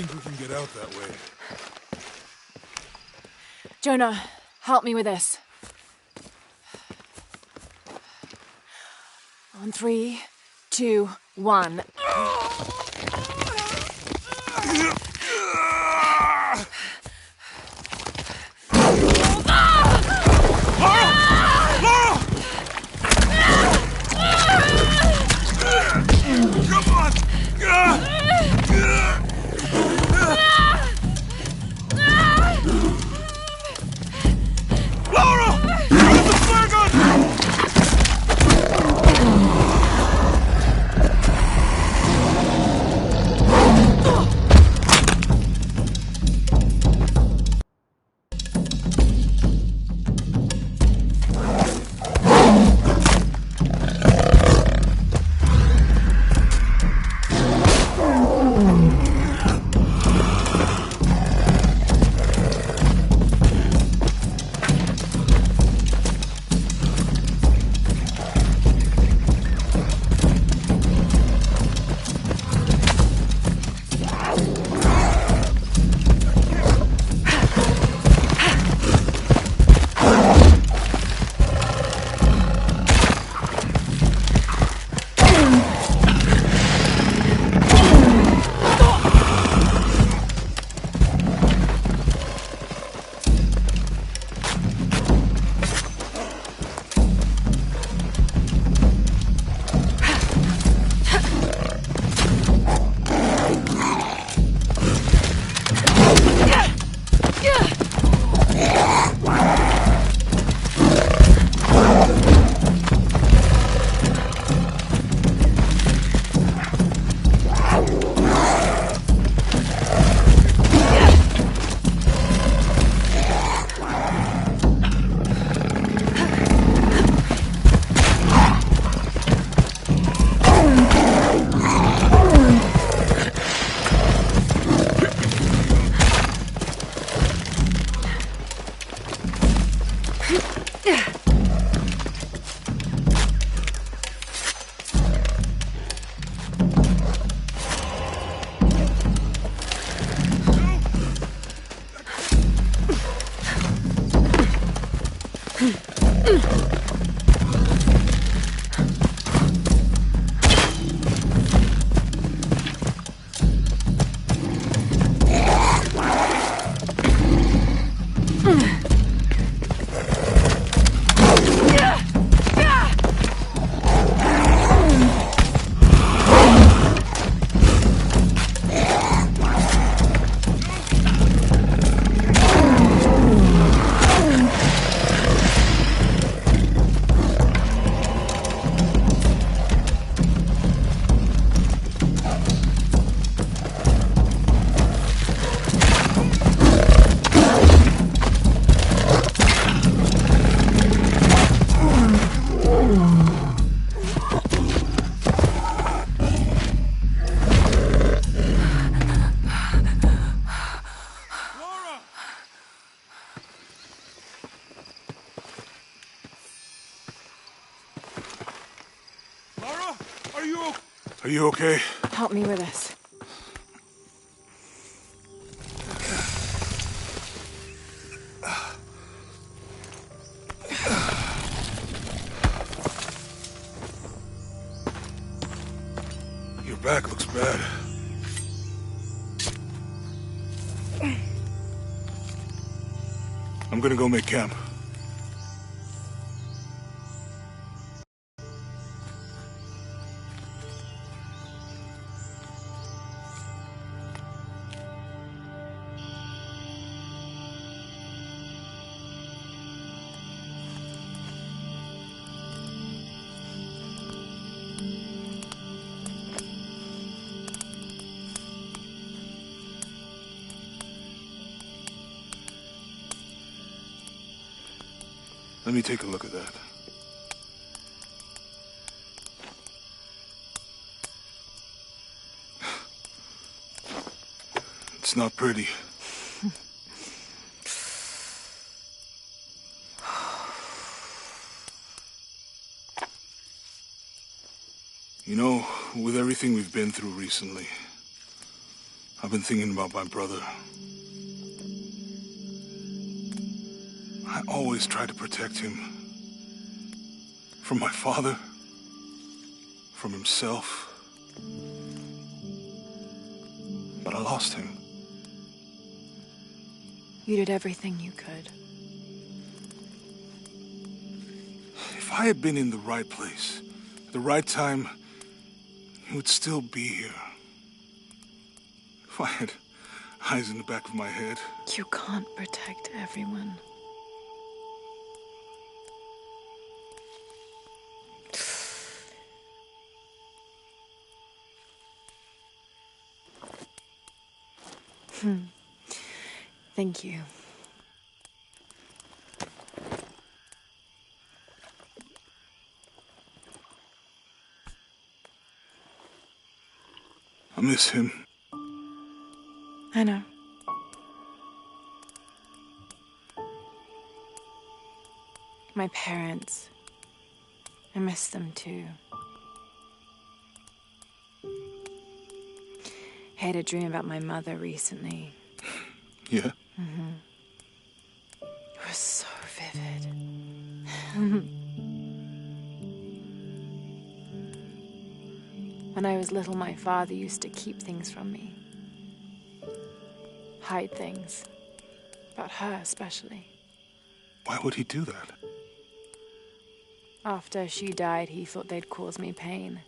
think we can get out that way. Jonah, help me with this. On 3, 2, 1. Are you okay? Help me with this. Your back looks bad. I'm gonna go make camp. Let me take a look at that. It's not pretty. You know, with everything we've been through recently, I've been thinking about my brother. I always try to protect him. From my father. From himself. But I lost him. You did everything you could. If I had been in the right place, at the right time, he would still be here. If I had eyes in the back of my head. You can't protect everyone. Thank you. I miss him. I know. My parents. I miss them too. I had a dream about my mother recently. Yeah? It was so vivid. When I was little, my father used to keep things from me. Hide things. About her, especially. Why would he do that? After she died, he thought they'd cause me pain.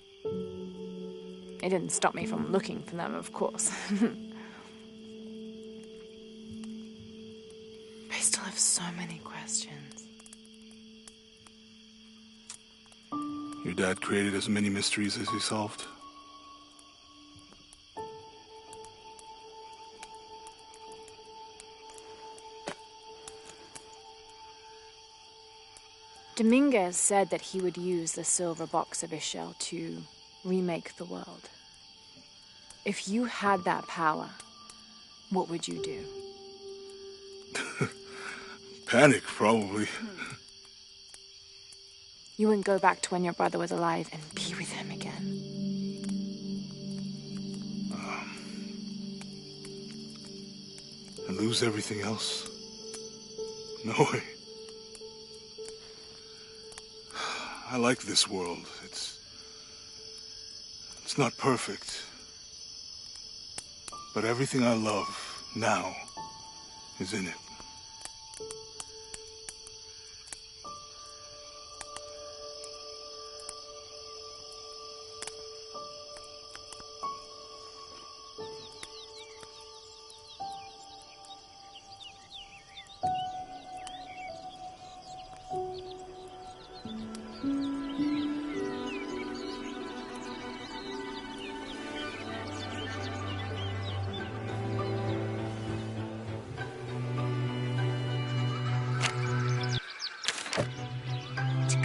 It didn't stop me from looking for them, of course. I still have so many questions. Your dad created as many mysteries as he solved. Dominguez said that he would use the silver box of Ixchel to remake the world. If you had that power, what would you do? Panic, probably. You wouldn't go back to when your brother was alive and be with him again. And lose everything else? No way. I like this world. It's not perfect. But everything I love now is in it.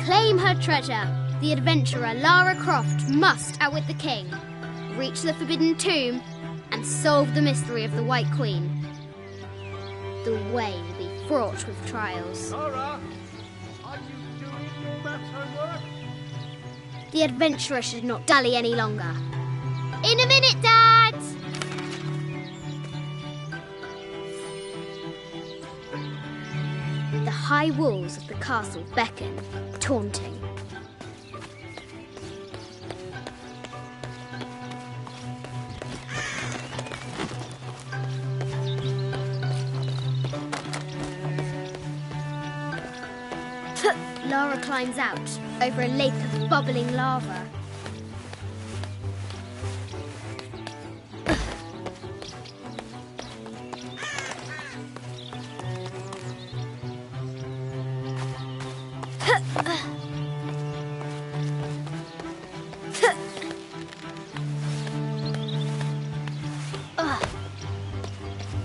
Claim her treasure. The adventurer Lara Croft must outwit the king, reach the Forbidden Tomb, and solve the mystery of the White Queen. The way will be fraught with trials. Lara, are you doing your maths homework? The adventurer should not dally any longer. In a minute, Dad! The high walls of the castle beckon, taunting. Lara climbs out over a lake of bubbling lava.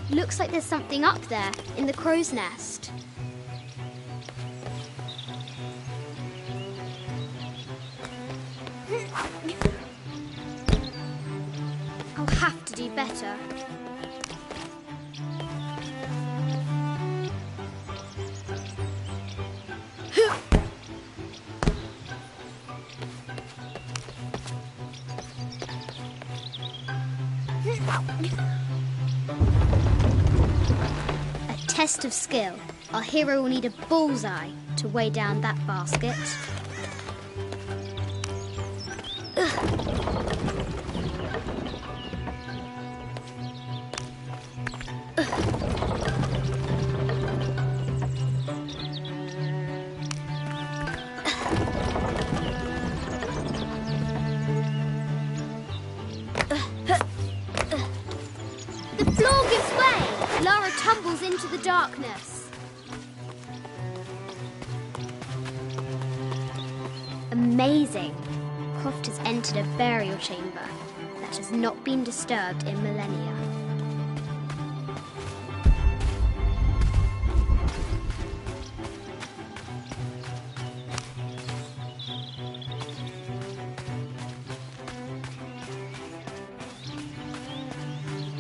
Looks like there's something up there in the crow's nest. I'll have to do better. A test of skill. Our hero will need a bullseye to weigh down that basket. The floor gives way. Lara tumbles into the darkness. Amazing. Croft has entered a burial chamber that has not been disturbed in millennia.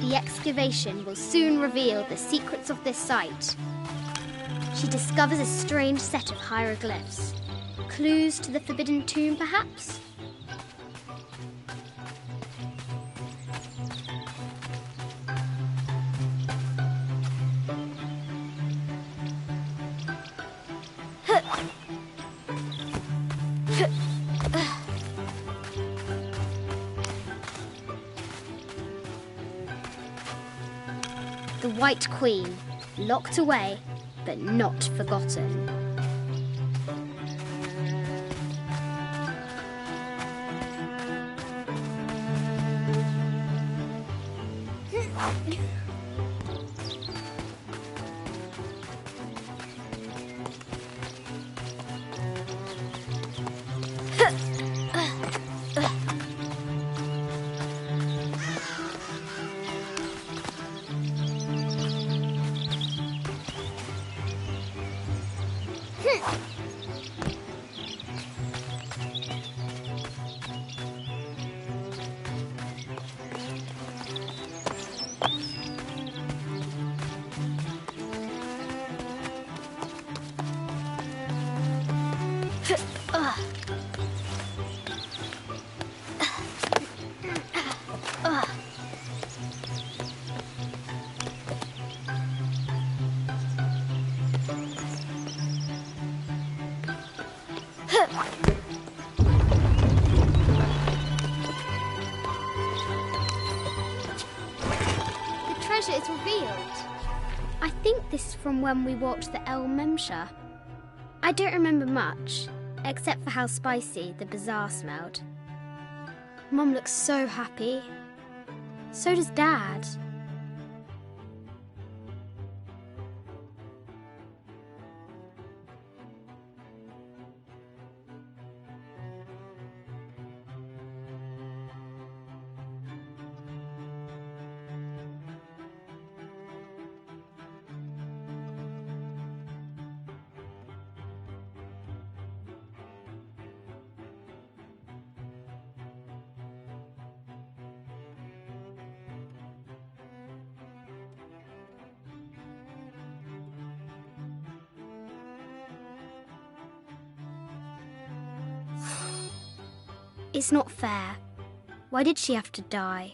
The excavation will soon reveal the secrets of this site. She discovers a strange set of hieroglyphs. Clues to the Forbidden Tomb, perhaps? The White Queen, locked away, but not forgotten. The treasure is revealed. I think this is from when we walked the El Memsha. I don't remember much, except for how spicy the bazaar smelled. Mum looks so happy. So does Dad. It's not fair. Why did she have to die?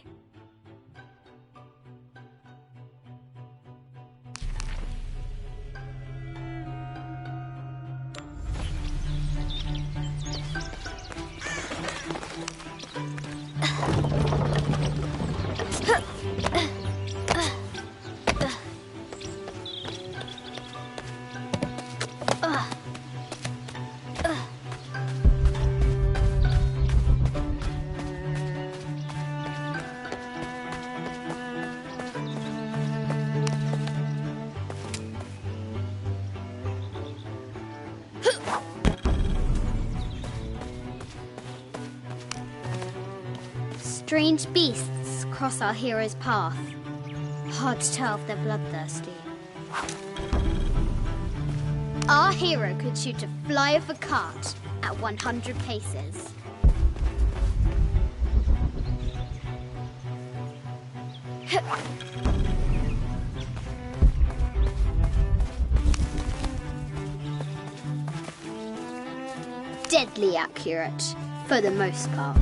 Strange beasts cross our hero's path. Hard to tell if they're bloodthirsty. Our hero could shoot a fly of a cart at 100 paces. Deadly accurate, for the most part.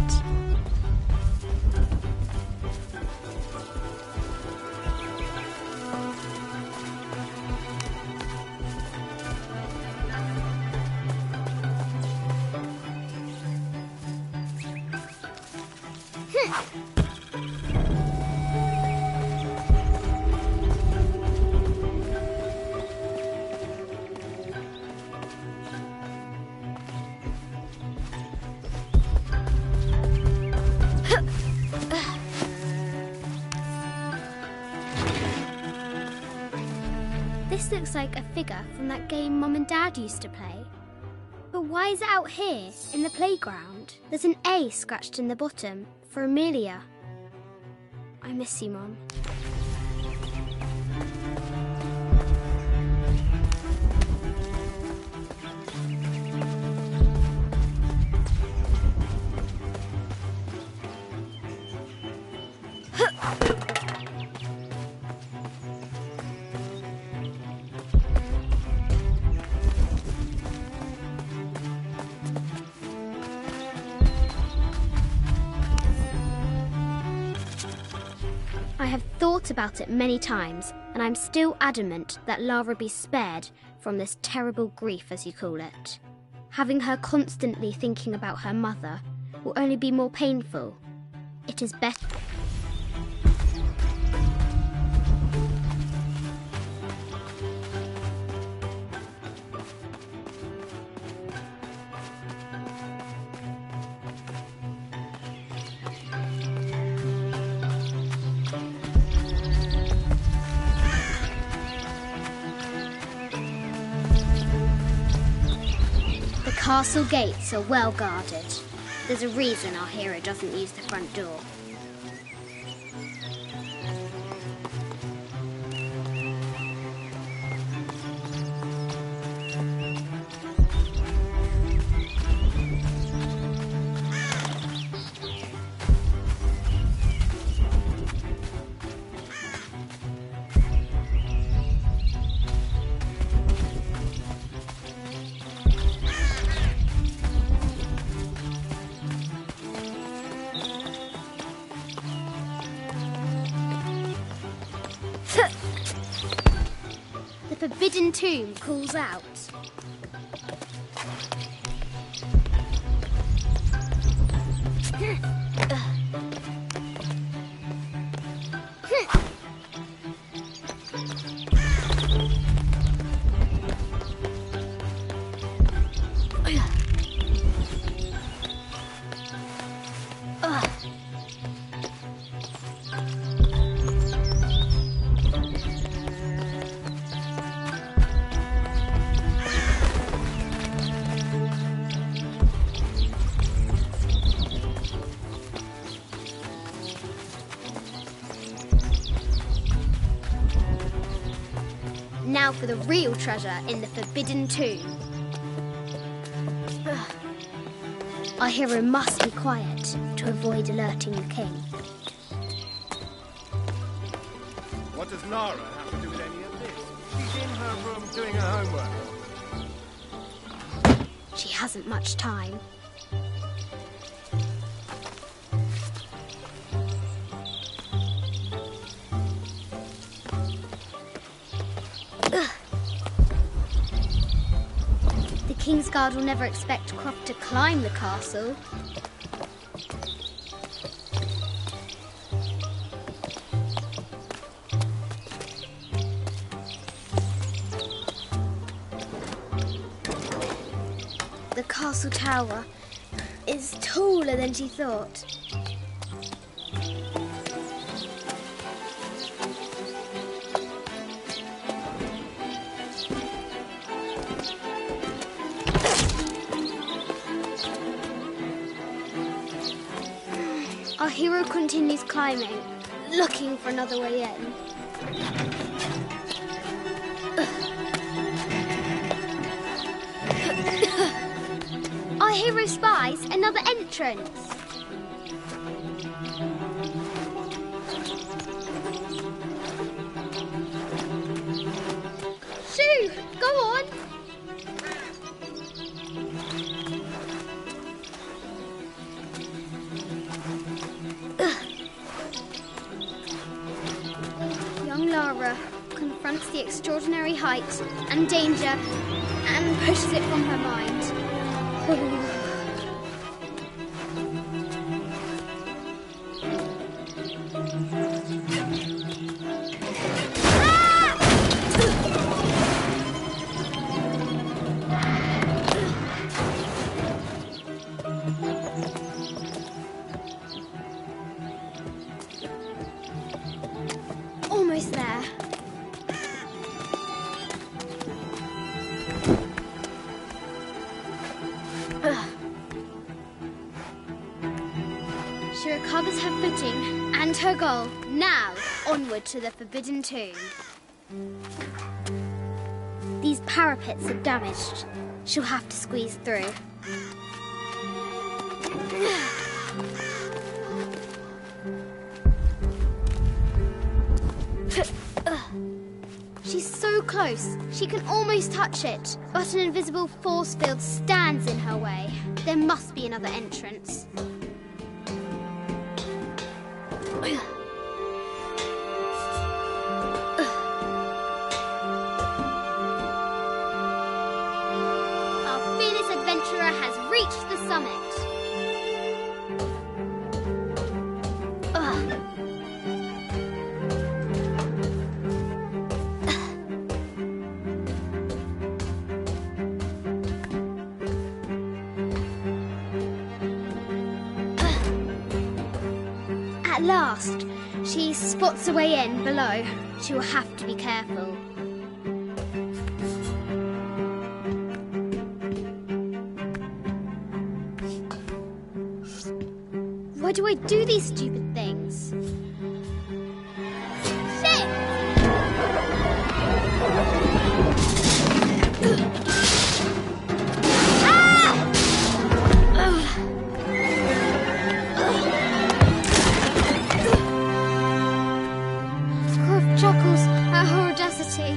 This looks like a figure from that game Mum and Dad used to play. But why is it out here, in the playground? There's an A scratched in the bottom, for Amelia. I miss you, Mum. I have thought about it many times, and I'm still adamant that Lara be spared from this terrible grief, as you call it. Having her constantly thinking about her mother will only be more painful. It is better. The castle gates are well guarded. There's a reason our hero doesn't use the front door. The Forbidden Tomb calls out. Now for the real treasure in the Forbidden Tomb. Our hero must be quiet to avoid alerting the king. What does Lara have to do with any of this? She's in her room doing her homework. She hasn't much time. The Kingsguard will never expect Croft to climb the castle. The castle tower is taller than she thought. Our hero continues climbing, looking for another way in. Our hero spies another entrance. Shoo! Go on! Young Lara confronts the extraordinary height and danger and pushes it from her mind. gathers her footing and her goal. Now, onward to the Forbidden Tomb. These parapets are damaged. She'll have to squeeze through. She's so close, she can almost touch it, but an invisible force field stands in her way. There must be another entrance. Our fearless adventurer has reached the summit. At last, she spots a way in below. She will have to be careful. Why do I do these stupid things? Shit! Chuckles at her audacity.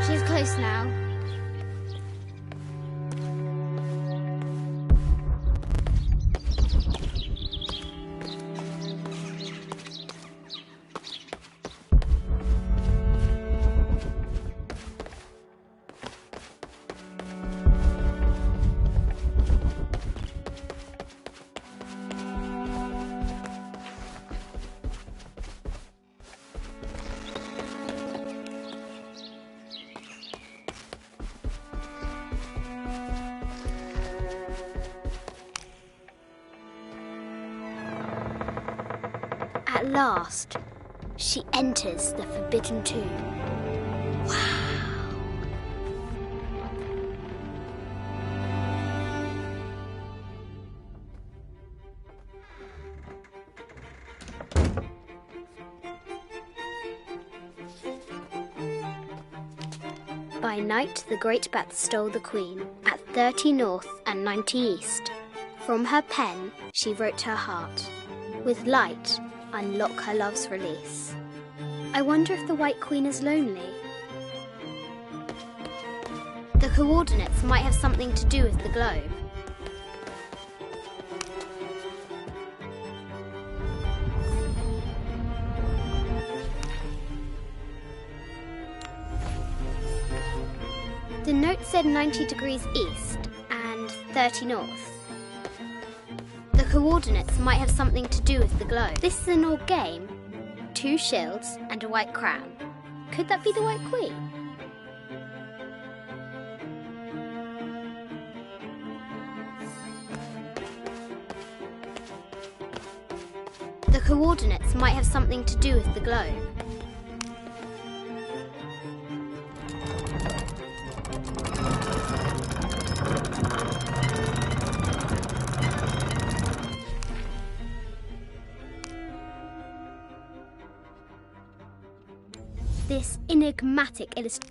She's close now. At last, she enters the Forbidden Tomb. Wow! By night, the Great Bat stole the Queen at 30 North and 90 East. From her pen, she wrote her heart. With light, unlock her love's release. I wonder if the White Queen is lonely. The coordinates might have something to do with the globe. The note said 90 degrees east and 30 north. The coordinates might have something to do with the globe. This is an old game. 2 shields and a white crown. Could that be the White Queen? The coordinates might have something to do with the globe. This enigmatic illustration.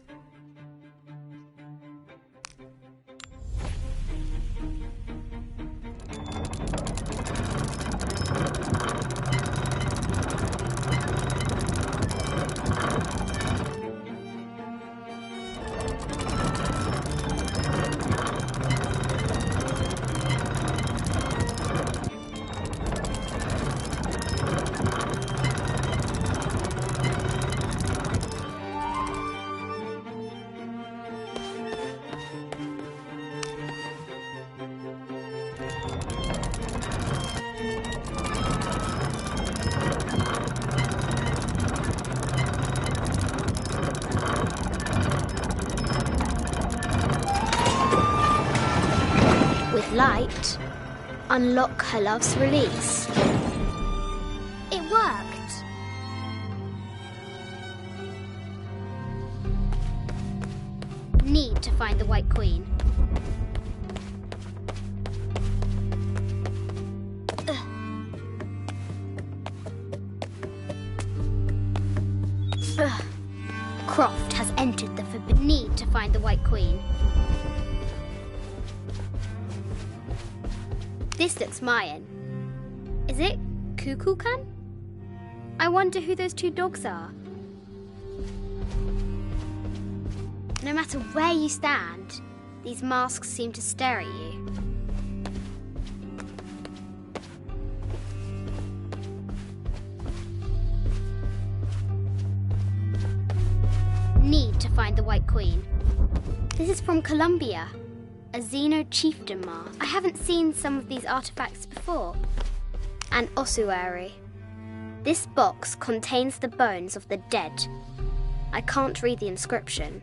Light, unlock her love's release. It worked. Need to find the White Queen. Croft has entered the forbidden. Need to find the White Queen. This looks Mayan. Is it Kukulkan? I wonder who those two dogs are. No matter where you stand, these masks seem to stare at you. Need to find the White Queen. This is from Colombia, a Xeno chieftain mask. I haven't seen some of these artifacts before. An ossuary. This box contains the bones of the dead. I can't read the inscription.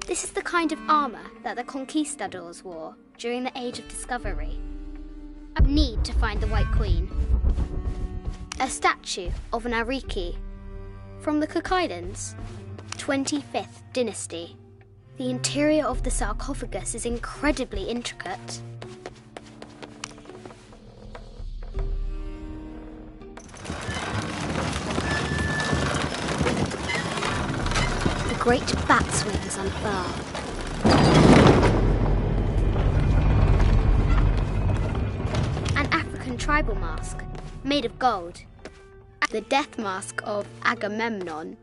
This is the kind of armour that the conquistadors wore during the Age of Discovery. I need to find the White Queen. A statue of an Ariki from the Cook Islands, 25th dynasty. The interior of the sarcophagus is incredibly intricate. The great bat's wings unfurl. An African tribal mask made of gold. The death mask of Agamemnon,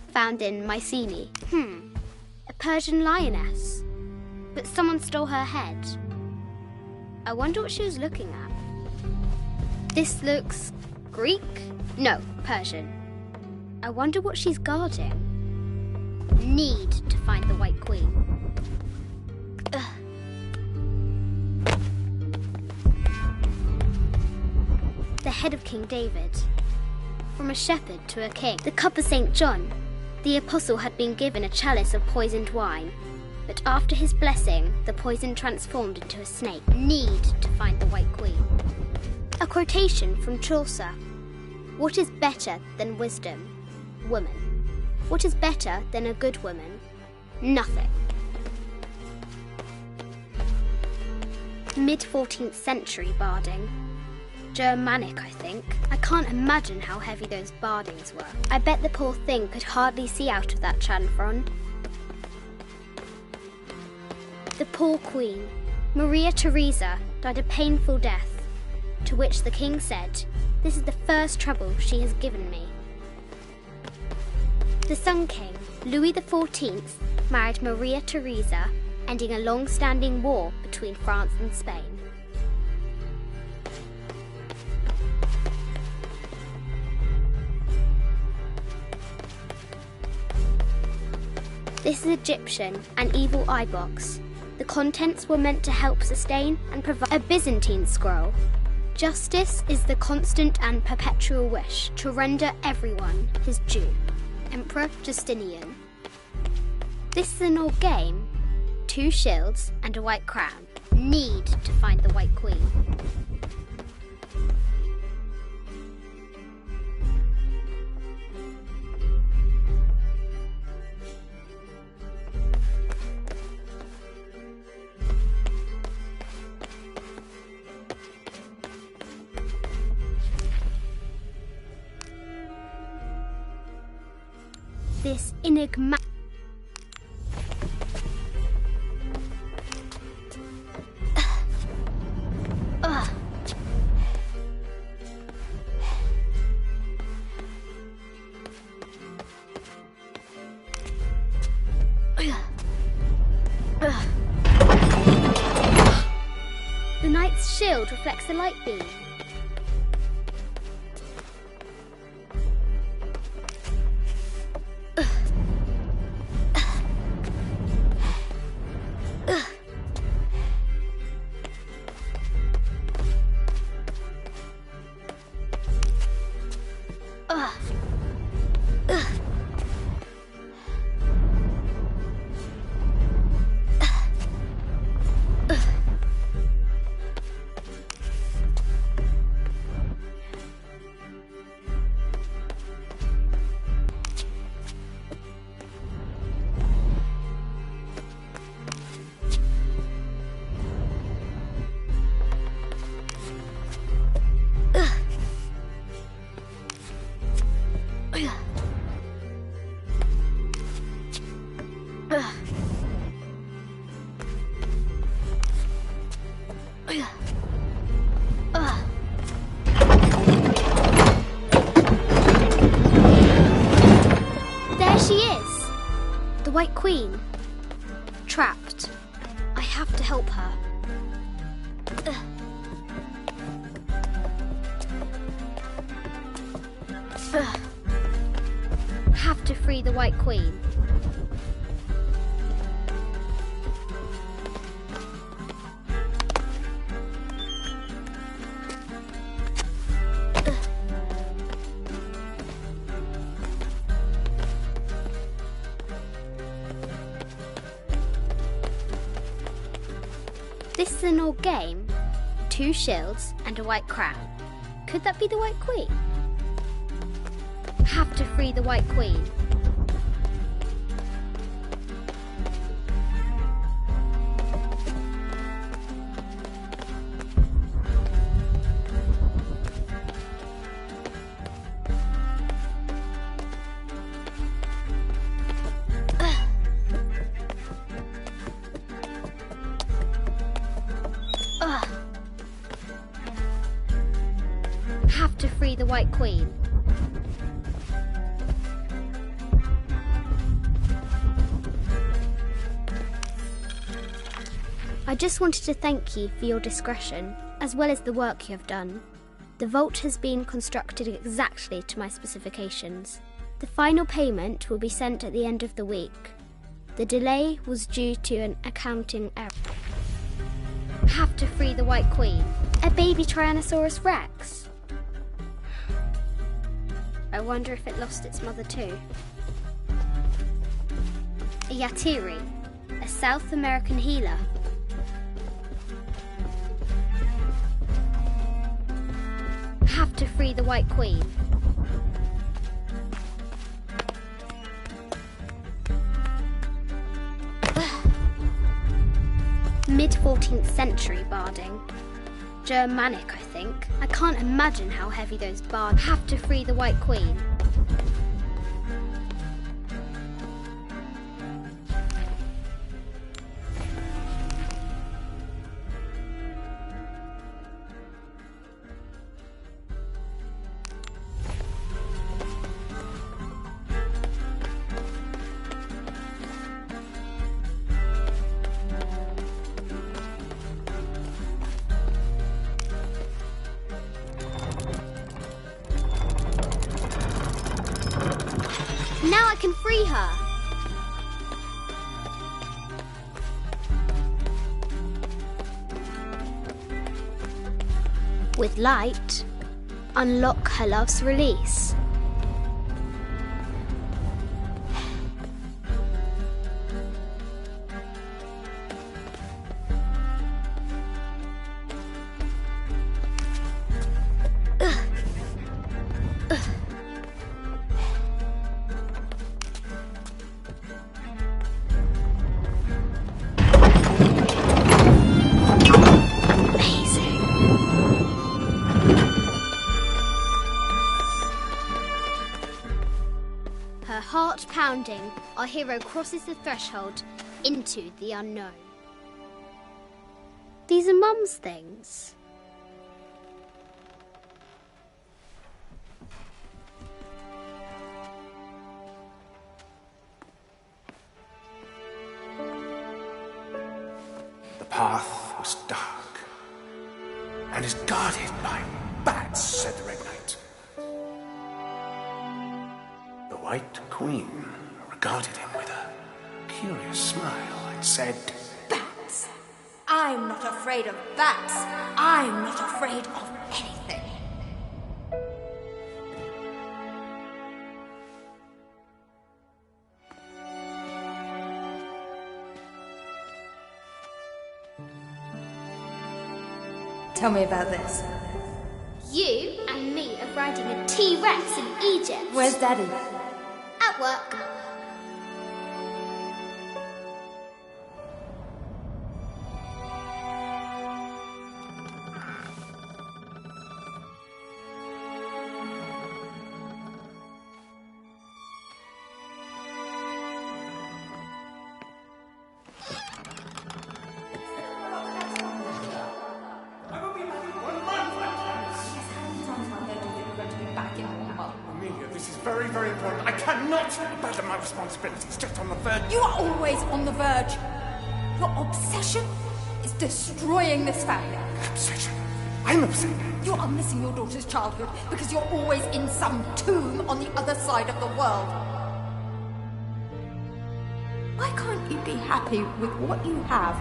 found in Mycenae. A Persian lioness. But someone stole her head. I wonder what she was looking at. This looks Greek? No, Persian. I wonder what she's guarding. Need to find the White Queen. The head of King David. From a shepherd to a king. The cup of St. John. The apostle had been given a chalice of poisoned wine, but after his blessing, the poison transformed into a snake. Need to find the White Queen. A quotation from Chaucer. What is better than wisdom? Woman. What is better than a good woman? Nothing. Mid-14th century barding. Germanic, I think. I can't imagine how heavy those bardings were. I bet the poor thing could hardly see out of that chanfron. The poor queen, Maria Theresa, died a painful death, to which the king said, "This is the first trouble she has given me." The Sun King, Louis XIV, married Maria Theresa, ending a long-standing war between France and Spain. This is Egyptian, an evil eye box. The contents were meant to help sustain and provide a Byzantine scroll. Justice is the constant and perpetual wish to render everyone his due. Emperor Justinian. This is an old game. 2 shields and a white crown. Need to find the White Queen. This enigma. The knight's shield reflects the light beam. Queen. Trapped. I have to help her. Have to free the White Queen. This is an old game. 2 shields and a white crown. Could that be the White Queen? Have to free the White Queen. Have to free the White Queen. I just wanted to thank you for your discretion, as well as the work you have done. The vault has been constructed exactly to my specifications. The final payment will be sent at the end of the week. The delay was due to an accounting error. Have to free the White Queen. A baby Tyrannosaurus Rex. I wonder if it lost its mother too. A Yatiri, a South American healer. Have to free the White Queen. Mid-14th century barding. Germanic, I think. I can't imagine how heavy those bards. Have to free the White Queen. Now I can free her. With light, unlock her love's release. Her heart pounding, our hero crosses the threshold into the unknown. These are Mum's things. The path was dark and is guarded by bats, said the Red Knight. The White Queen regarded him with a curious smile and said, Bats! I'm not afraid of bats. I'm not afraid of anything. Tell me about this. You and me are riding a T-Rex in Egypt. Where's Daddy? At work. Amelia, this is very very, very important. I cannot abandon my responsibilities just on the verge. You are always on the verge. Your obsession is destroying this family. Obsession. I'm upset. You are missing your daughter's childhood because you're always in some tomb on the other side of the world. Why can't you be happy with what you have?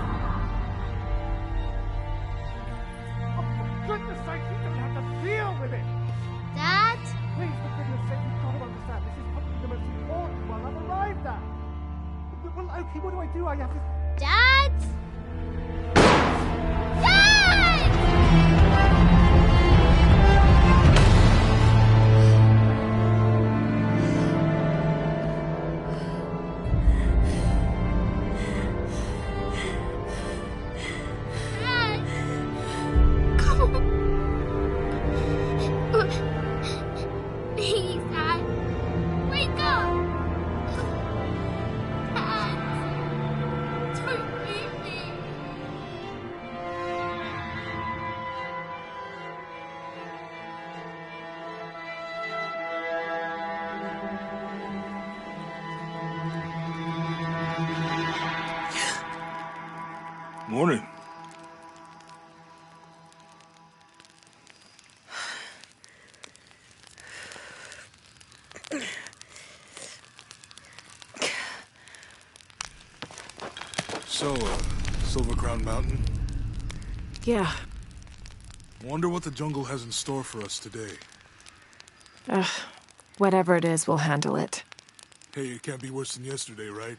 Oh, for goodness sake, you don't have to deal with it! Dad? Please, for goodness sake, you've got to understand. This is probably the most important one I've arrived at. Well, okay, what do I do? I have to... Dad? Dad! Dad! Come on. Please, Dad. Wake up. Dad. Don't leave me. Morning. So, Silver Crown Mountain? Yeah. Wonder what the jungle has in store for us today. Whatever it is, we'll handle it. Hey, it can't be worse than yesterday, right?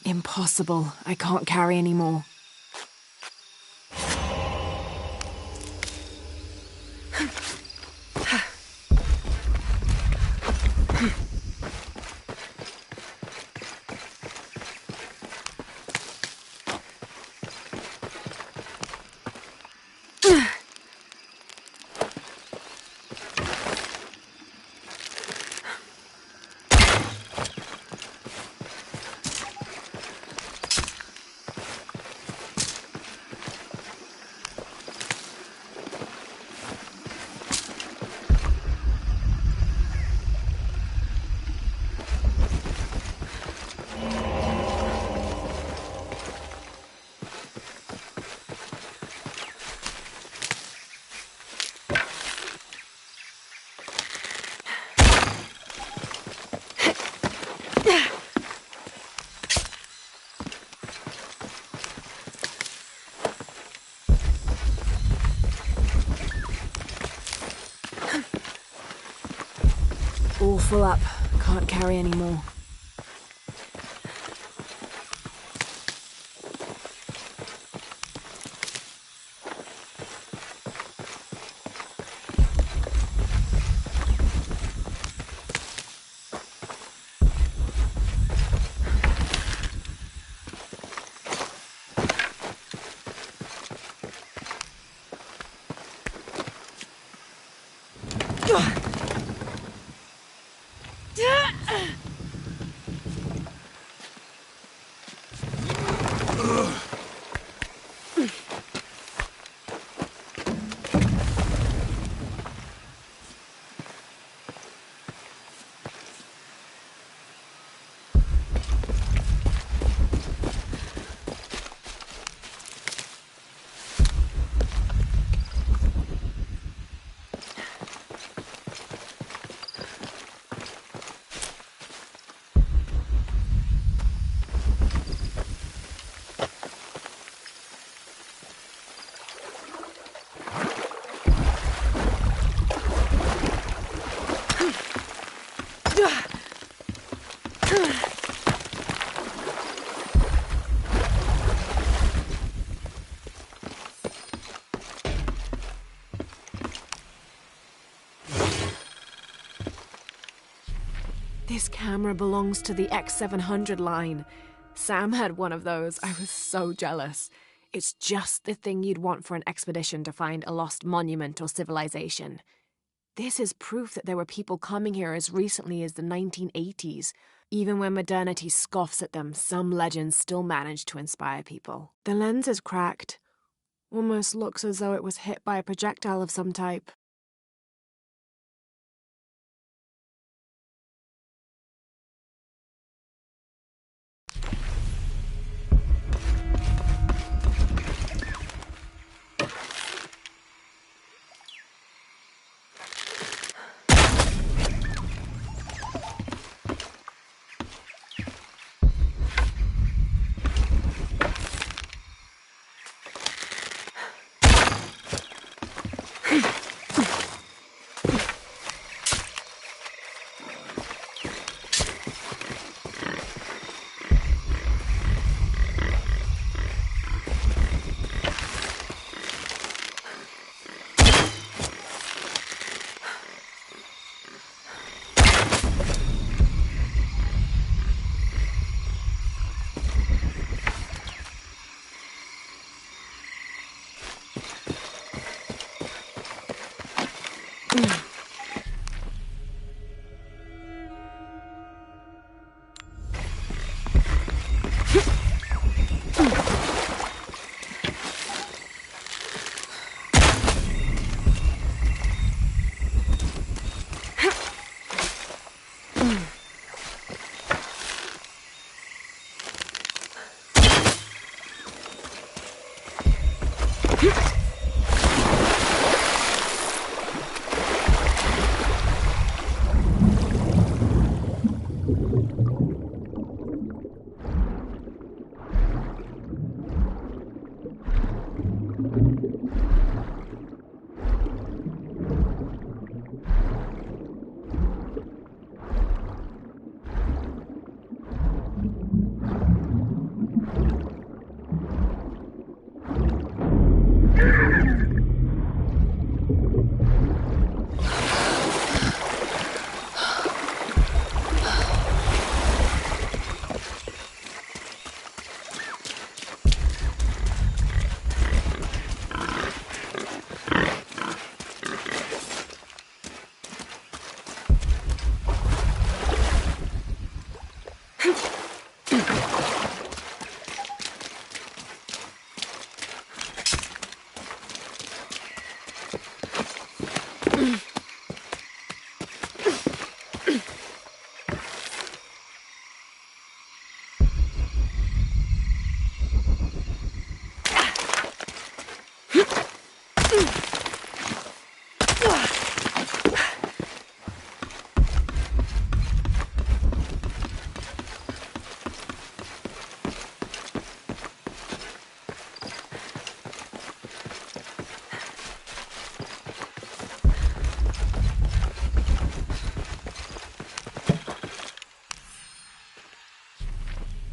Impossible. I can't carry anymore. All full up. Can't carry anymore. This camera belongs to the X700 line. Sam had one of those. I was so jealous. It's just the thing you'd want for an expedition to find a lost monument or civilization. This is proof that there were people coming here as recently as the 1980s. Even when modernity scoffs at them, some legends still manage to inspire people. The lens is cracked. Almost looks as though it was hit by a projectile of some type.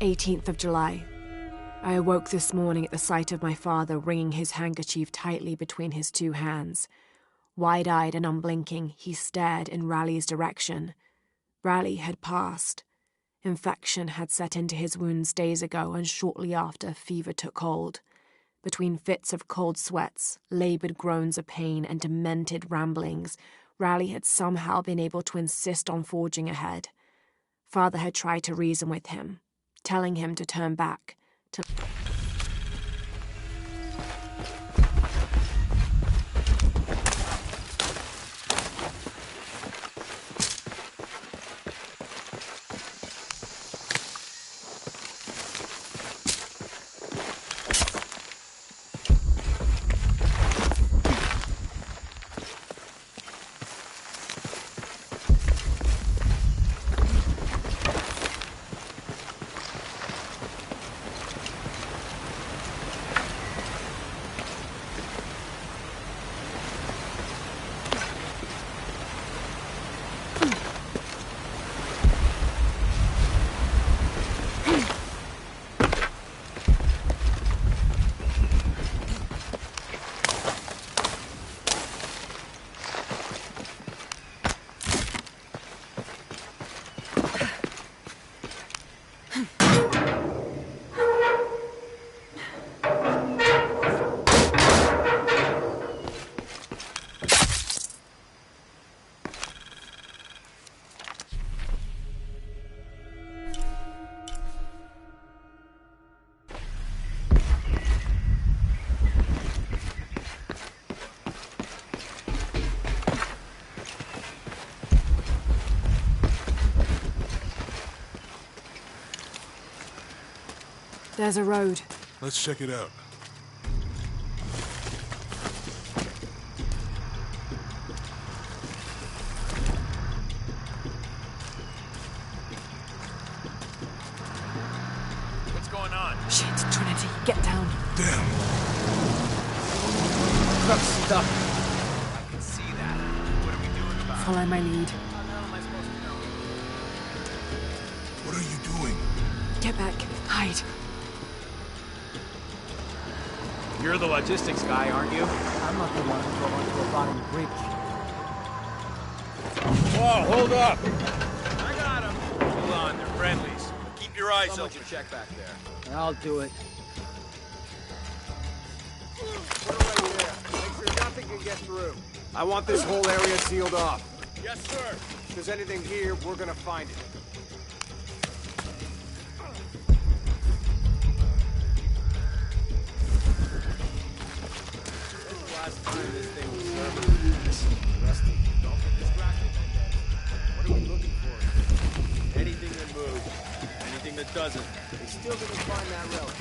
18th of July. I awoke this morning at the sight of my father wringing his handkerchief tightly between his two hands. Wide-eyed and unblinking, he stared in Raleigh's direction. Raleigh had passed. Infection had set into his wounds days ago, and shortly after, fever took hold. Between fits of cold sweats, laboured groans of pain, and demented ramblings, Raleigh had somehow been able to insist on forging ahead. Father had tried to reason with him, telling him to turn back, to... There's a road. Let's check it out. What's going on? Shit, Trinity, get down. Damn. Truck's stuck. I can see that. What are we doing about it? Follow my lead. How the hell am I supposed to know? What are you doing? Get back. Hide. You're the logistics guy, aren't you? I'm not the one who go onto the bottom bridge. Whoa, hold up! I got him. Hold on, they're friendlies. Keep your eyes Someone open. should check back there. I'll do it. Put it right there. Make sure nothing can get through. I want this whole area sealed off. Yes, sir. If there's anything here, we're gonna find it. Last time this thing was serviced. Rusty. Don't get distracted, Mendez. What are we looking for? Anything that moves. Anything that doesn't. They still didn't find that relic.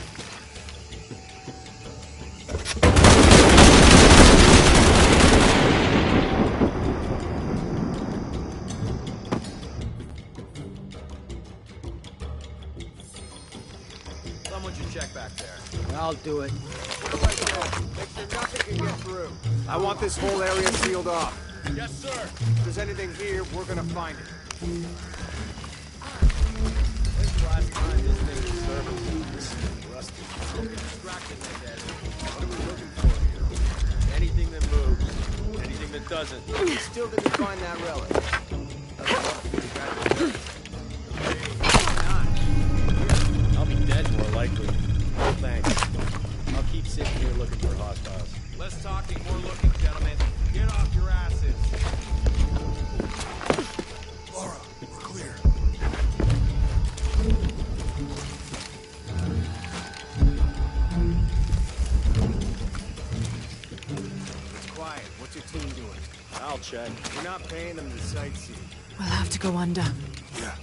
Someone should check back there. I'll do it. Put it right there. Make sure nothing can get through. I want this whole area sealed off. Yes, sir. If there's anything here, we're gonna find it. When's the last time this thing was serviced? Rusty. Don't get distracted, Mendez. What are we looking for here? Anything that moves. Anything that doesn't. They still didn't find that relic. I'll be dead more likely. No thanks. I'll keep sitting here looking for hostiles. Less talking, more looking, gentlemen. Get off your asses. Laura, we're clear. Quiet. What's your team doing? I'll check. We're not paying them to sightsee. We'll have to go under. Yeah.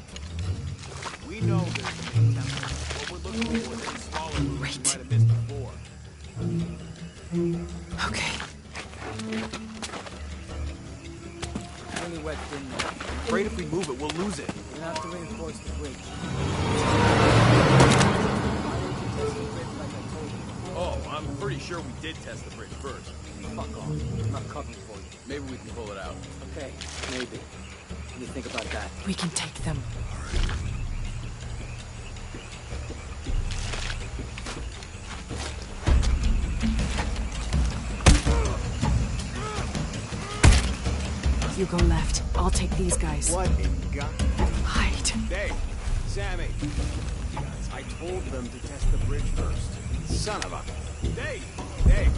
We know there's a main temple. What we're looking for is any smaller moves we Right. might have missed before. Okay. Really wet in there. Afraid if we move it, we'll lose it. We're gonna have to reinforce the bridge. Oh, I'm pretty sure we did test the bridge first. Fuck off. I'm not covering for you. Maybe we can pull it out. Okay, maybe. What do you think about that? We can take them. You go left. I'll take these guys. What in God? Hide. Dave, Sammy. Guys, I told them to test the bridge first. Son of a... Dave! Dave!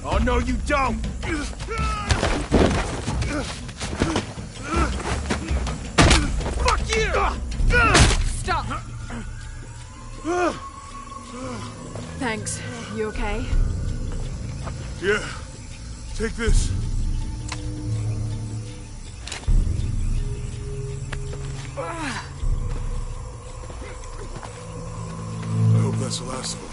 Oh, no, you don't! Fuck you! Stop! Thanks. You okay? Yeah. Take this. I hope that's the last of them.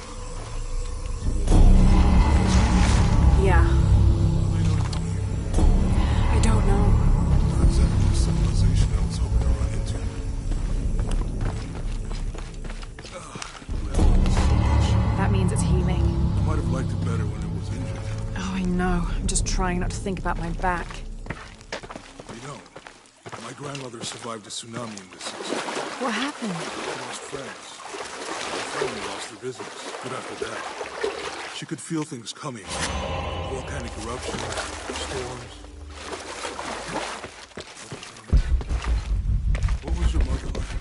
Yeah. Why don't you come here? I don't know. Not exactly the civilization I was hoping to run into. That means it's healing. I might have liked it better when it was injured. Oh, I know. I'm just trying not to think about my back. You know, my grandmother survived a tsunami in this season. What happened? She lost friends. Her family lost their business. But after that, she could feel things coming. Volcanic eruptions, storms. What was your mother like?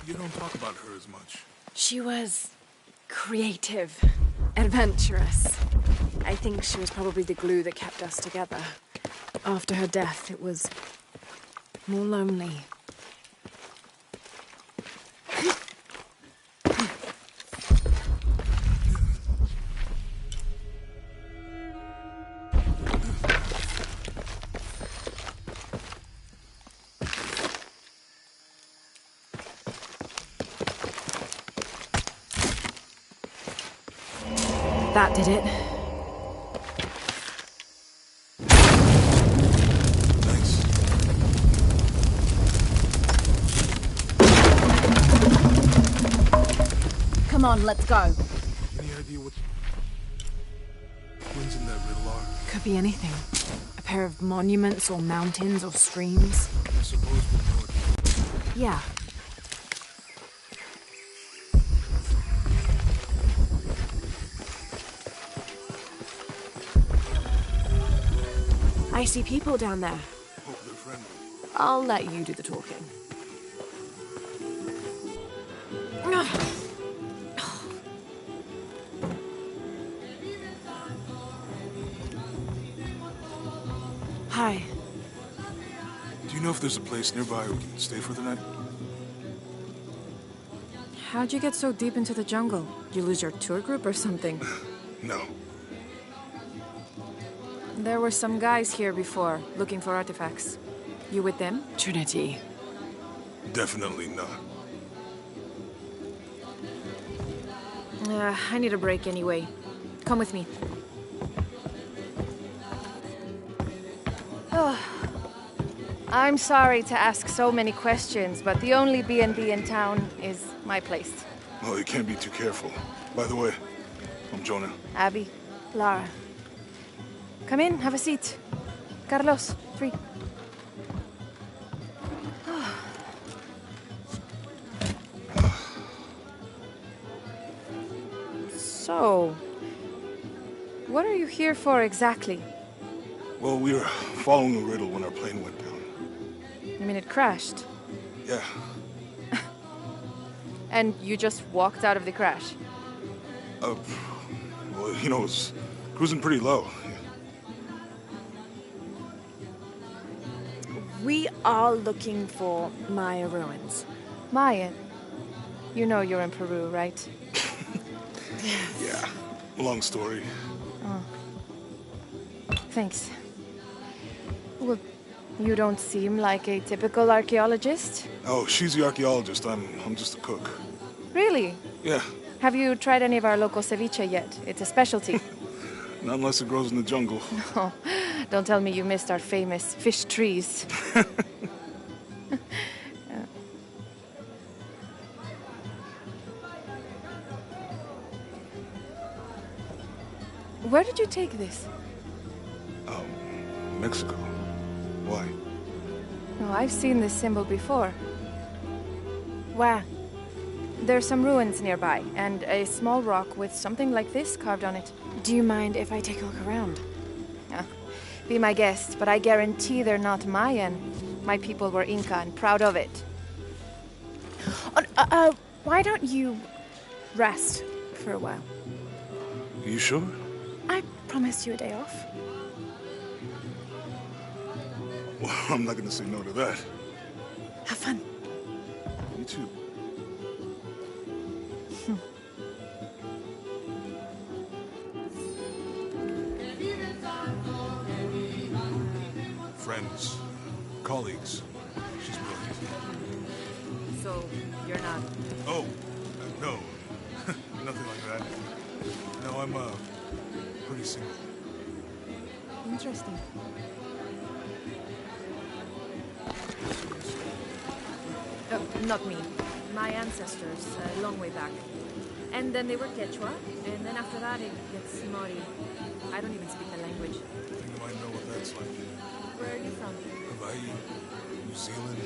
You don't talk about her as much. She was creative, adventurous. I think she was probably the glue that kept us together. After her death, it was more lonely. That did it. Thanks. Come on, let's go. Any idea what twins in that riddle are? Could be anything. A pair of monuments or mountains or streams. I suppose we'll know it. Yeah. I see people down there. Hope they're friendly. I'll let you do the talking. Hi. Do you know if there's a place nearby we can stay for the night? How'd you get so deep into the jungle? You lose your tour group or something? No. There were some guys here before, looking for artifacts. You with them? Trinity. Definitely not. I need a break anyway. Come with me. Oh. I'm sorry to ask so many questions, but the only B&B in town is my place. Well, you can't be too careful. By the way, I'm Jonah. Abby, Lara. Come in, have a seat. Carlos, free. So, what are you here for exactly? Well, we were following a riddle when our plane went down. You mean it crashed? Yeah. And you just walked out of the crash? Well, you know, it was cruising pretty low. We are looking for Maya ruins. Maya? You know you're in Peru, right? Yeah. Long story. Oh. Thanks. Well, you don't seem like a typical archaeologist. Oh, she's the archaeologist. I'm just a cook. Really? Yeah. Have you tried any of our local ceviche yet? It's a specialty. Not unless it grows in the jungle. No, don't tell me you missed our famous fish trees. Where did you take this? Mexico. Why? Oh, I've seen this symbol before. Where? There's some ruins nearby, and a small rock with something like this carved on it. Do you mind if I take a look around? Be my guest, but I guarantee they're not Mayan. My people were Inca and proud of it. Why don't you rest for a while? You sure? I promised you a day off. Well, I'm not gonna say no to that. Have fun. You too. Friends, colleagues. She's brilliant. So, you're not... Oh, no. Nothing like that. No, I'm, pretty single. Interesting. Not me. My ancestors, a long way back. And then they were Quechua, and then after that it gets Mori. I don't even speak the language. I think I might know what that's like. Where are you from? Hawaii, New Zealand.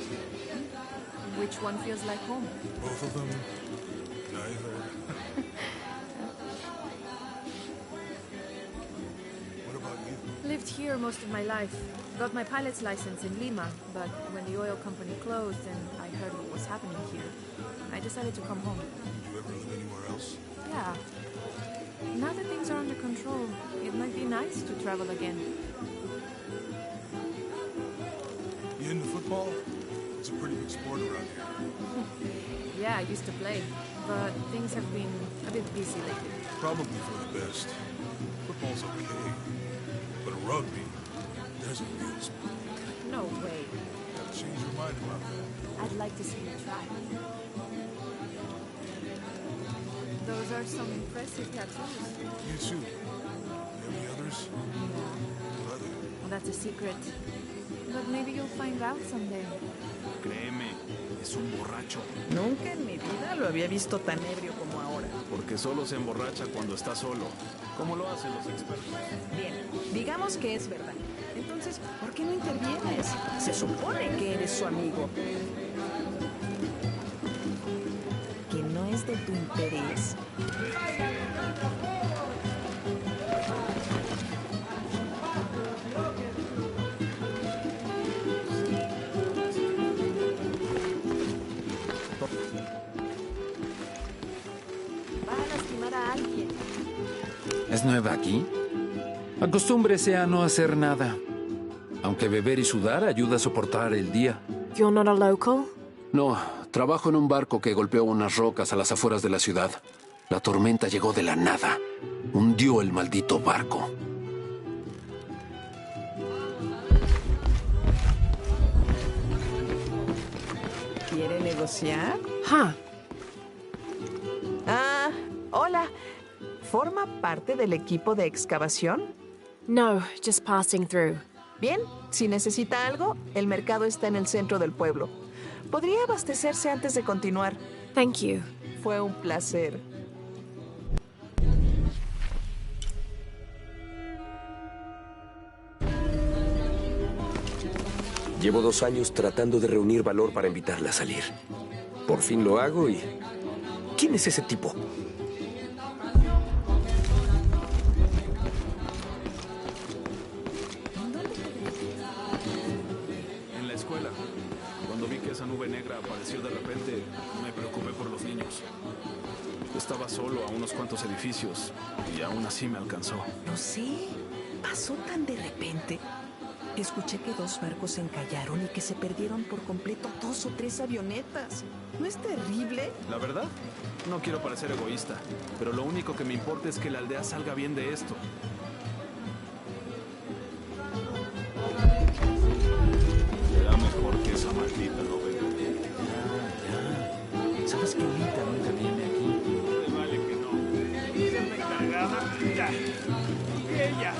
Which one feels like home? Both of them. Neither. What about you? Lived here most of my life. Got my pilot's license in Lima, but when the oil company closed and I heard what was happening here, I decided to come home. Did you ever live anywhere else? Yeah. Now that things are under control, it might be nice to travel again. You into football? It's a pretty big sport around here. Yeah, I used to play, but things have been a bit busy lately. Probably for the best. Football's okay. But rugby, there's a real sport. No way. Gotta change your mind about that. I'd like to see you try. Those are some impressive tattoos. You too. Any others? What are they? Well, that's a secret. But maybe you'll find out someday. Créeme, es un borracho. Nunca en mi vida lo había visto tan ebrio como ahora. Porque solo se emborracha cuando está solo. Como lo hacen los expertos. Bien, digamos que es verdad. Entonces, ¿por qué no intervienes? Se supone que eres su amigo. ¿Que no es de tu interés? Va a lastimar a alguien. ¿Es nueva aquí? Acostúmbrese a no hacer nada. Aunque beber y sudar ayuda a soportar el día. You're not a local? No, trabajo en un barco que golpeó unas rocas a las afueras de la ciudad. La tormenta llegó de la nada. Hundió el maldito barco. ¿Quiere negociar? Huh. Ah, hola. ¿Forma parte del equipo de excavación? No, just passing through. Bien, si necesita algo, el mercado está en el centro del pueblo. Podría abastecerse antes de continuar. Thank you. Fue un placer. Llevo 2 años tratando de reunir valor para invitarla a salir. Por fin lo hago y... ¿Quién es ese tipo? En la escuela. Cuando vi que esa nube negra apareció de repente, me preocupé por los niños. Estaba solo a unos cuantos edificios y aún así me alcanzó. Lo sé. Pasó tan de repente. Escuché que 2 barcos se encallaron y que se perdieron por completo 2 o 3 avionetas. ¿No es terrible? La verdad, no quiero parecer egoísta, pero lo único que me importa es que la aldea salga bien de esto. Será mejor que esa maldita novela. Ya. ¿Sabes que Lita nunca viene aquí? Me vale que no. Ella es la encargada. Ya. Y ella.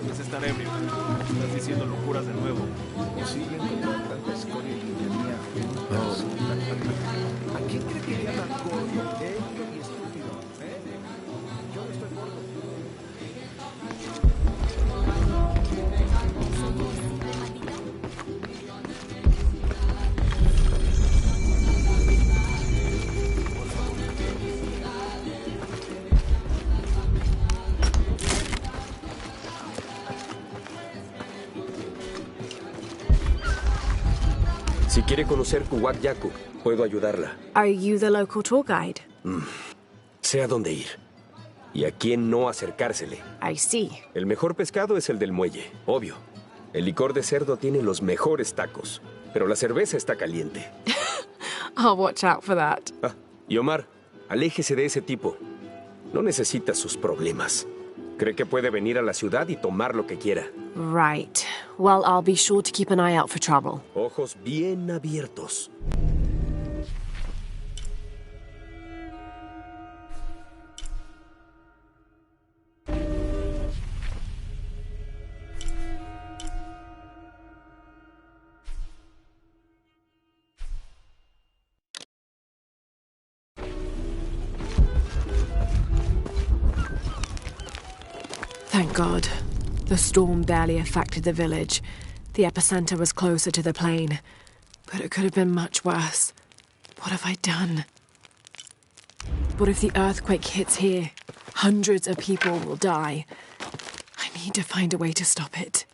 Puedes estar ebrio. Estás diciendo locuras de nuevo. O siguen con tanta escoria y tiranía juntos. ¿A quién cree que llaman gordo, ebrio y estúpido? Yo no estoy gordo. Si quiere conocer Kuwak Yaku, puedo ayudarla. Are you the local tour guide? Sé a dónde ir. Y a quién no acercársele. I see. El mejor pescado es el del muelle, obvio. El licor de cerdo tiene los mejores tacos. Pero la cerveza está caliente. I'll watch out for that. Ah, y Omar, aléjese de ese tipo. No necesita sus problemas. Cree que puede venir a la ciudad y tomar lo que quiera. Right. Well, I'll be sure to keep an eye out for trouble. Ojos bien abiertos. Thank God. The storm barely affected the village. The epicenter was closer to the plain. But it could have been much worse. What have I done? What if the earthquake hits here? Hundreds of people will die. I need to find a way to stop it.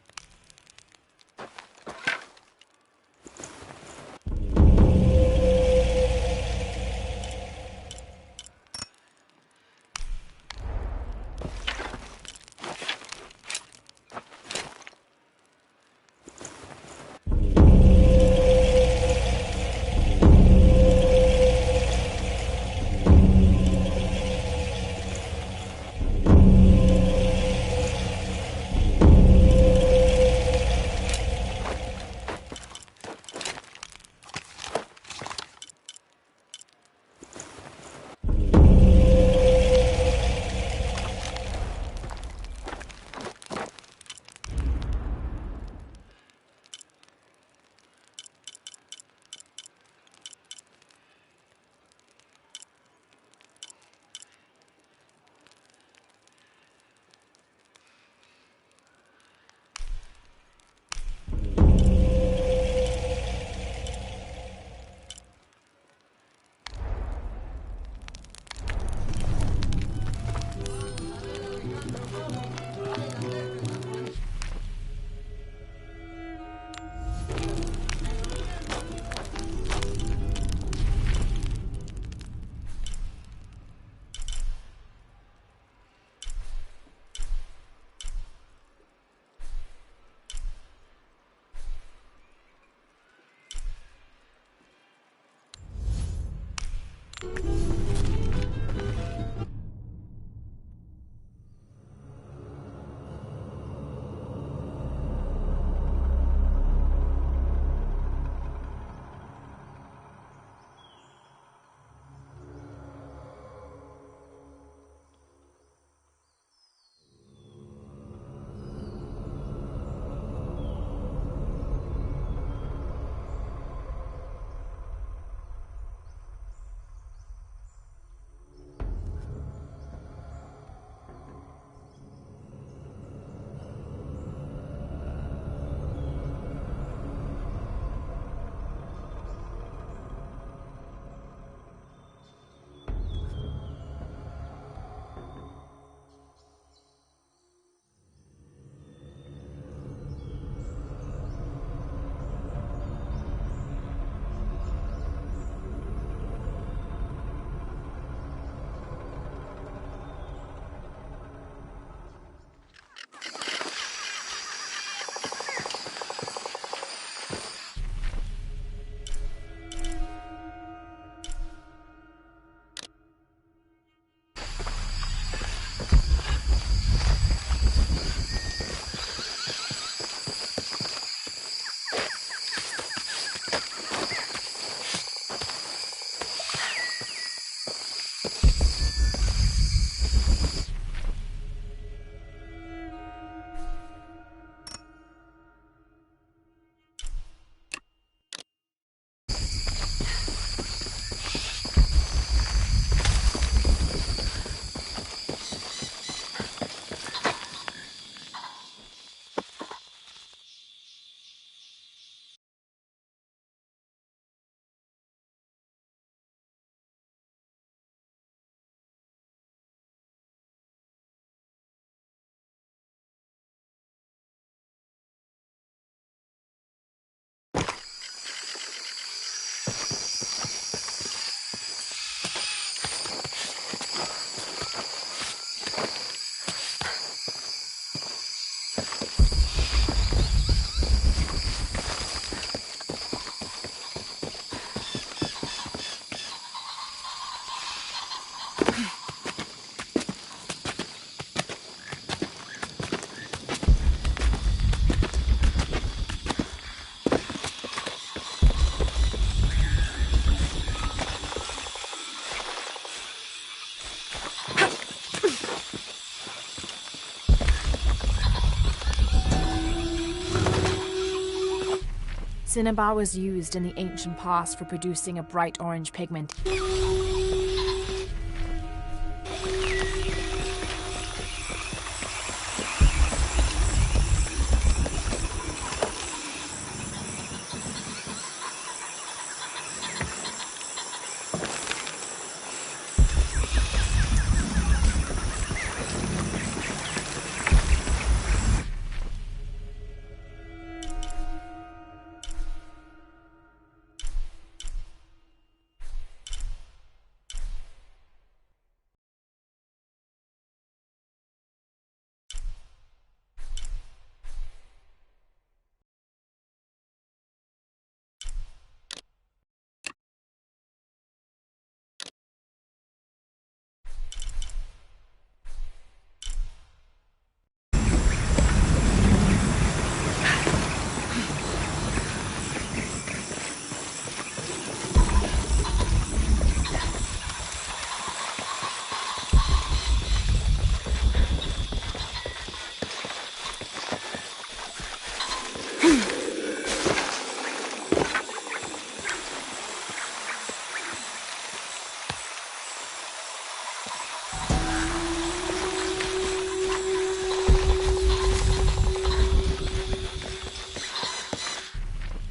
cinnabar was used in the ancient past for producing a bright orange pigment.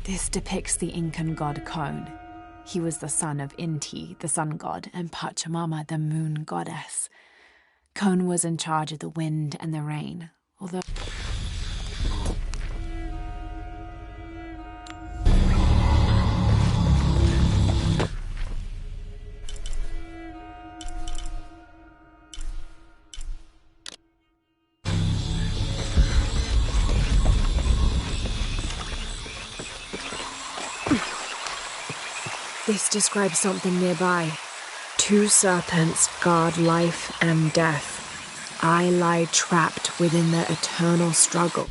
This depicts the Incan god Kon. He was the son of Inti, the sun god, and Pachamama, the moon goddess. Kon was in charge of the wind and the rain, although... This describes something nearby. 2 serpents guard life and death. I lie trapped within their eternal struggle.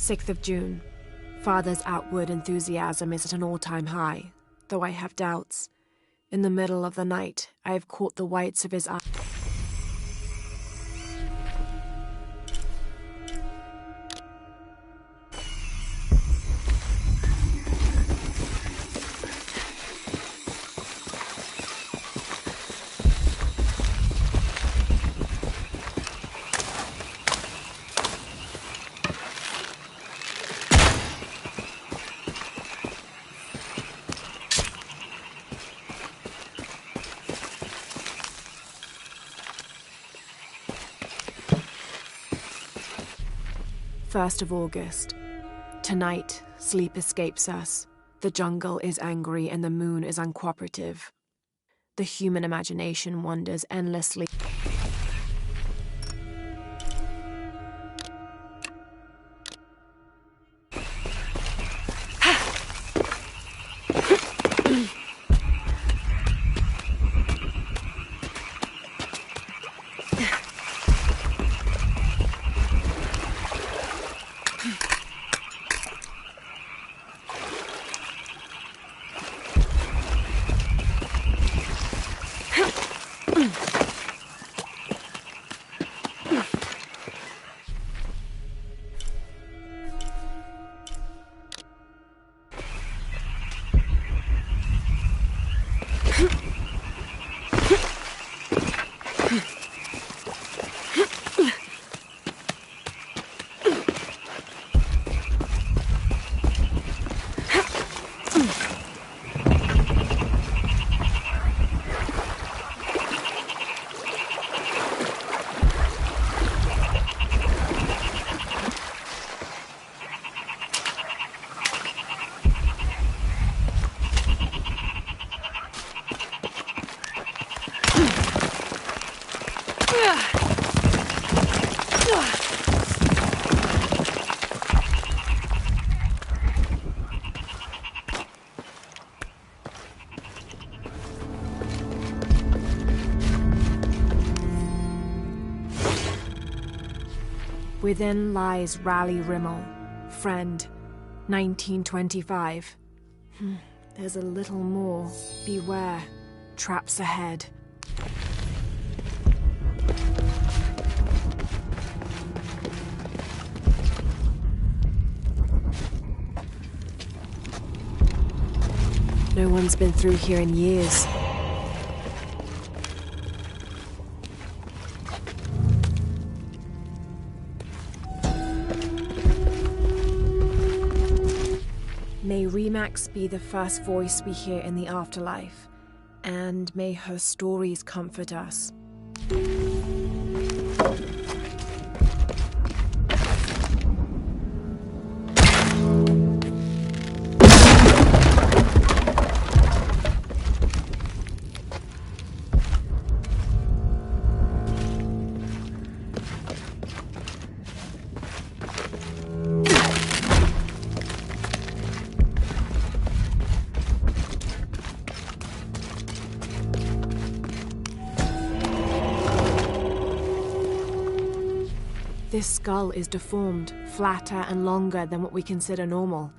6th of June. Father's outward enthusiasm is at an all-time high, though I have doubts. In the middle of the night, I have caught the whites of his eyes. First of August. Tonight, sleep escapes us. The jungle is angry and the moon is uncooperative. The human imagination wanders endlessly. Within lies Raleigh Rimmel, friend, 1925. There's a little more. Beware. Traps ahead. No one's been through here in years. May Remax be the first voice we hear in the afterlife, and may her stories comfort us. This skull is deformed, flatter and longer than what we consider normal.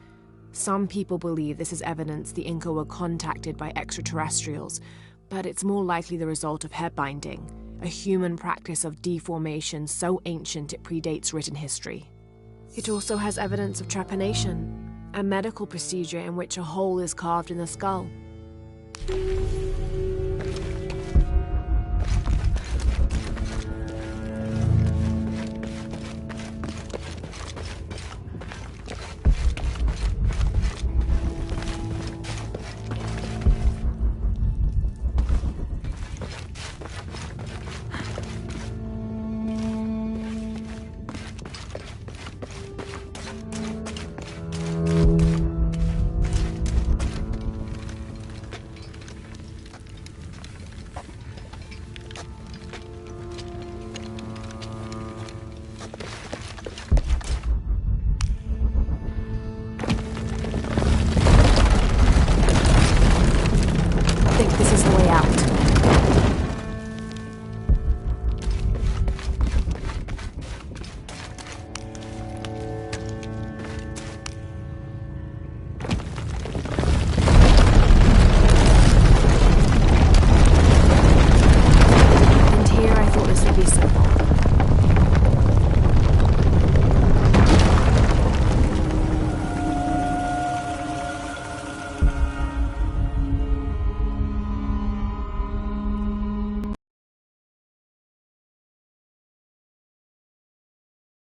Some people believe this is evidence the Inca were contacted by extraterrestrials, but it's more likely the result of head binding, a human practice of deformation so ancient it predates written history. It also has evidence of trepanation, a medical procedure in which a hole is carved in the skull.